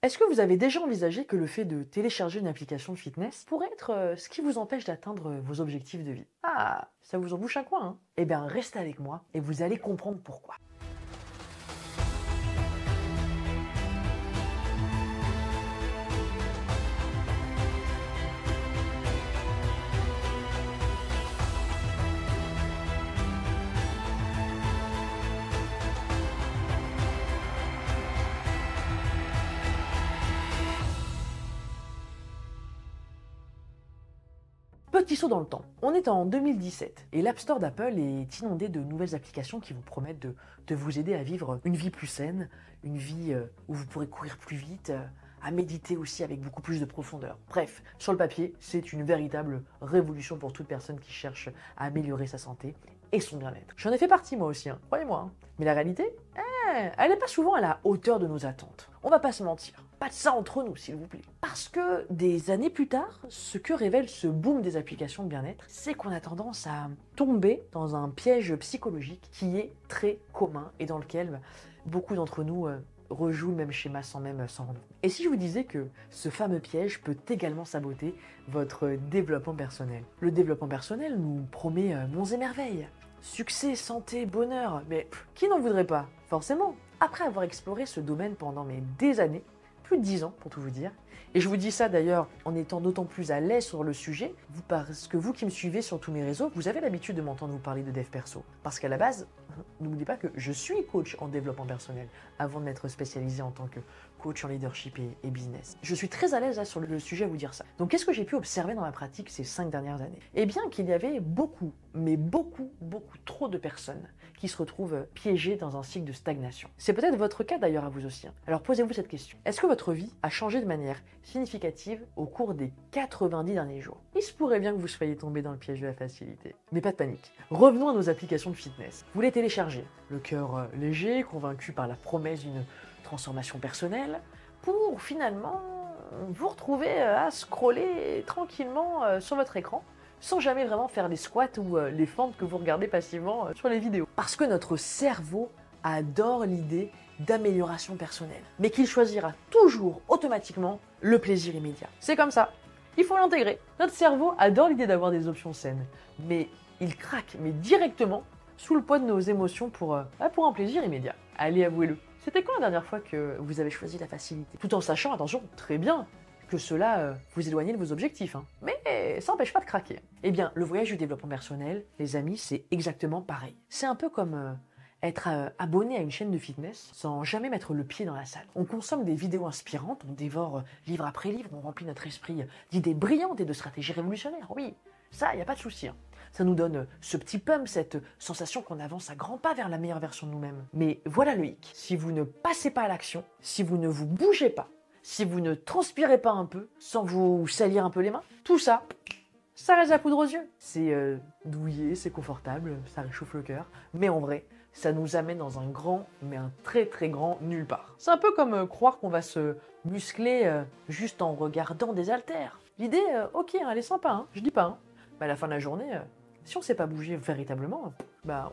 Est-ce que vous avez déjà envisagé que le fait de télécharger une application de fitness pourrait être ce qui vous empêche d'atteindre vos objectifs de vie? Ah, ça vous en bouche un coin, hein? Eh bien, restez avec moi et vous allez comprendre pourquoi. Petit saut dans le temps. On est en 2017 et l'App Store d'Apple est inondé de nouvelles applications qui vous promettent de vous aider à vivre une vie plus saine, une vie où vous pourrez courir plus vite, à méditer aussi avec beaucoup plus de profondeur. Bref, sur le papier, c'est une véritable révolution pour toute personne qui cherche à améliorer sa santé et son bien-être. J'en ai fait partie moi aussi, hein, croyez-moi. Hein. Mais la réalité, elle n'est pas souvent à la hauteur de nos attentes. On va pas se mentir. Pas de ça entre nous, s'il vous plaît. Parce que des années plus tard, ce que révèle ce boom des applications de bien-être, c'est qu'on a tendance à tomber dans un piège psychologique qui est très commun et dans lequel beaucoup d'entre nous rejouent le même schéma sans même s'en rendre compte. Et si je vous disais que ce fameux piège peut également saboter votre développement personnel? Le développement personnel nous promet monts et merveilles. Succès, santé, bonheur, mais qui n'en voudrait pas? Forcément. Après avoir exploré ce domaine pendant des années, plus de 10 ans pour tout vous dire, et je vous dis ça d'ailleurs en étant d'autant plus à l'aise sur le sujet, parce que vous qui me suivez sur tous mes réseaux, vous avez l'habitude de m'entendre vous parler de dev perso. Parce qu'à la base, n'oubliez pas que je suis coach en développement personnel, avant de m'être spécialisé en tant que coach en leadership et business. Je suis très à l'aise là, sur le sujet à vous dire ça. Donc qu'est-ce que j'ai pu observer dans ma pratique ces 5 dernières années? Eh bien qu'il y avait beaucoup, mais beaucoup trop de personnes qui se retrouvent piégées dans un cycle de stagnation. C'est peut-être votre cas d'ailleurs à vous aussi. Hein. Alors posez-vous cette question. Est-ce que votre vie a changé de manière significative au cours des 90 derniers jours? Il se pourrait bien que vous soyez tombé dans le piège de la facilité. Mais pas de panique. Revenons à nos applications de fitness. Vous les téléchargez, le cœur léger, convaincu par la promesse d'une transformation personnelle, pour finalement vous retrouver à scroller tranquillement sur votre écran, sans jamais vraiment faire les squats ou les fentes que vous regardez passivement sur les vidéos. Parce que notre cerveau adore l'idée d'amélioration personnelle, mais qu'il choisira toujours automatiquement le plaisir immédiat. C'est comme ça, il faut l'intégrer. Notre cerveau adore l'idée d'avoir des options saines, mais il craque directement sous le poids de nos émotions pour un plaisir immédiat. Allez, avouez-le. C'était quand la dernière fois que vous avez choisi la facilité? Tout en sachant, attention, très bien, que cela vous éloigne de vos objectifs. Hein. Mais ça n'empêche pas de craquer. Eh bien, le voyage du développement personnel, les amis, c'est exactement pareil. C'est un peu comme être abonné à une chaîne de fitness sans jamais mettre le pied dans la salle. On consomme des vidéos inspirantes, on dévore livre après livre, on remplit notre esprit d'idées brillantes et de stratégies révolutionnaires. Oui, ça, il n'y a pas de souci. Hein. Ça nous donne ce petit pump, cette sensation qu'on avance à grands pas vers la meilleure version de nous-mêmes. Mais voilà le hic. Si vous ne passez pas à l'action, si vous ne vous bougez pas, si vous ne transpirez pas un peu, sans vous salir un peu les mains, tout ça, ça reste la poudre aux yeux. C'est douillet, c'est confortable, ça réchauffe le cœur, mais en vrai, ça nous amène dans un grand, mais un très grand nulle part. C'est un peu comme croire qu'on va se muscler juste en regardant des haltères. L'idée, ok, elle est sympa, hein, je dis pas, hein. Mais à la fin de la journée, si on ne sait pas bouger véritablement,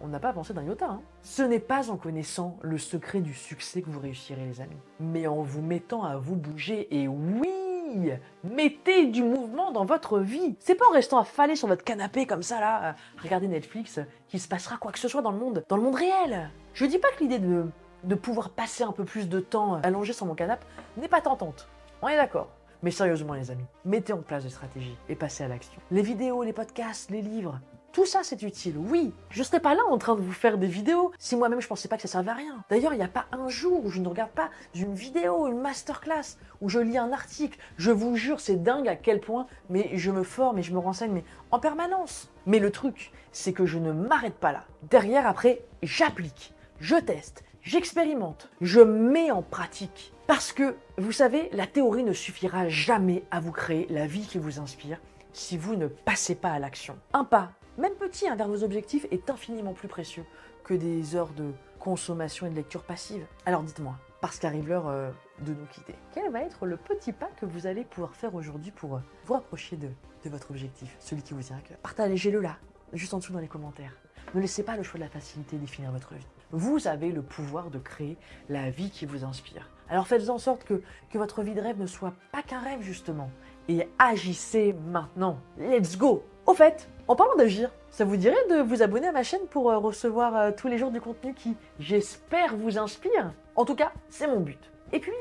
on n'a pas avancé d'un iota. Hein. Ce n'est pas en connaissant le secret du succès que vous réussirez, les amis, mais en vous mettant à vous bouger. Et oui, mettez du mouvement dans votre vie. C'est pas en restant affalé sur votre canapé comme ça, là, regarder Netflix, qu'il se passera quoi que ce soit dans le monde réel. Je dis pas que l'idée de pouvoir passer un peu plus de temps allongé sur mon canapé n'est pas tentante. On est d'accord. Mais sérieusement les amis, mettez en place des stratégies et passez à l'action. Les vidéos, les podcasts, les livres, tout ça c'est utile, oui. Je ne serais pas là en train de vous faire des vidéos si moi-même je pensais pas que ça servait à rien. D'ailleurs, il n'y a pas un jour où je ne regarde pas une vidéo, une masterclass, où je lis un article. Je vous jure, c'est dingue à quel point, mais je me forme et je me renseigne mais en permanence. Mais le truc, c'est que je ne m'arrête pas là. Derrière, après, j'applique, je teste, j'expérimente, je mets en pratique. Parce que, vous savez, la théorie ne suffira jamais à vous créer la vie qui vous inspire si vous ne passez pas à l'action. Un pas, même petit, vers vos objectifs est infiniment plus précieux que des heures de consommation et de lecture passive. Alors dites-moi, parce qu'arrive l'heure de nous quitter, quel va être le petit pas que vous allez pouvoir faire aujourd'hui pour vous rapprocher de votre objectif, celui qui vous tient à cœur? Partagez-le là, juste en dessous dans les commentaires. Ne laissez pas le choix de la facilité définir votre vie. Vous avez le pouvoir de créer la vie qui vous inspire. Alors faites en sorte que votre vie de rêve ne soit pas qu'un rêve justement. Et agissez maintenant. Let's go! Au fait, en parlant d'agir, ça vous dirait de vous abonner à ma chaîne pour recevoir tous les jours du contenu qui, j'espère, vous inspire? En tout cas, c'est mon but. Et puis,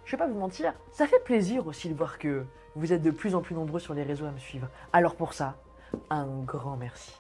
je vais pas vous mentir, ça fait plaisir aussi de voir que vous êtes de plus en plus nombreux sur les réseaux à me suivre. Alors pour ça, un grand merci.